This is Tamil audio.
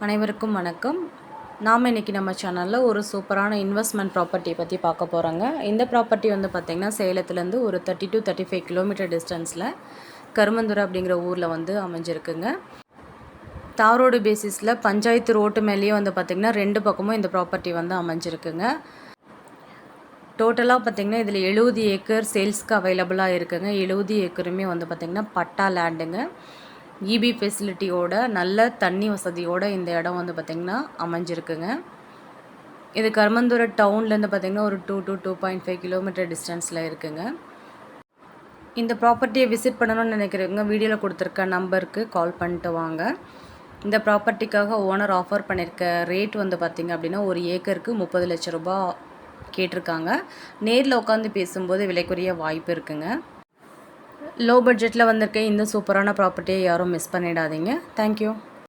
அனைவருக்கும் வணக்கம். நாம் இன்றைக்கி நம்ம சேனலில் ஒரு சூப்பரான இன்வெஸ்ட்மெண்ட் ப்ராப்பர்ட்டியை பற்றி பார்க்க போகிறோங்க. இந்த ப்ராப்பர்ட்டி வந்து பார்த்திங்கன்னா சேலத்துலேருந்து ஒரு 30 to 35 கிலோமீட்டர் டிஸ்டன்ஸில் கருமந்துறை அப்படிங்கிற ஊரில் வந்து அமைஞ்சிருக்குங்க. தாரோடு பேசிஸில் பஞ்சாயத்து ரோட்டு மேலேயே வந்து பார்த்திங்கன்னா 2 பக்கமும் இந்த ப்ராப்பர்ட்டி வந்து அமைஞ்சிருக்குங்க. டோட்டலாக பார்த்திங்கன்னா இதில் 70 ஏக்கர் சேல்ஸ்க்கு அவைலபிளாக இருக்குங்க. 70 ஏக்கருமே வந்து பார்த்திங்கன்னா பட்டா லேண்டுங்க. இபி ஃபெசிலிட்டியோட நல்ல தண்ணி வசதியோட இந்த இடம் வந்து பார்த்திங்கன்னா அமைஞ்சிருக்குங்க. இது கருமந்துறை டவுன்லேருந்து பார்த்திங்கன்னா ஒரு 2 to 2.5 கிலோமீட்டர் டிஸ்டன்ஸில் இருக்குங்க. இந்த ப்ராப்பர்ட்டியை விசிட் பண்ணணும்னு நினைக்கிறவங்க வீடியோவில் கொடுத்துருக்க நம்பருக்கு கால் பண்ணிட்டு வாங்க. இந்த ப்ராப்பர்ட்டிக்காக ஓனர் ஆஃபர் பண்ணியிருக்க ரேட் வந்து பார்த்திங்க அப்படின்னா ஒரு ஏக்கருக்கு 30 லட்சம் ரூபாய் கேட்டிருக்காங்க. நேரில் உட்காந்து பேசும்போது விலைக்குரிய வாய்ப்பு இருக்குங்க. லோ பட்ஜெட்டில் வந்திருக்க இந்த சூப்பரான ப்ராப்பர்ட்டியை யாரும் மிஸ் பண்ணிடாதீங்க. தேங்க்யூ.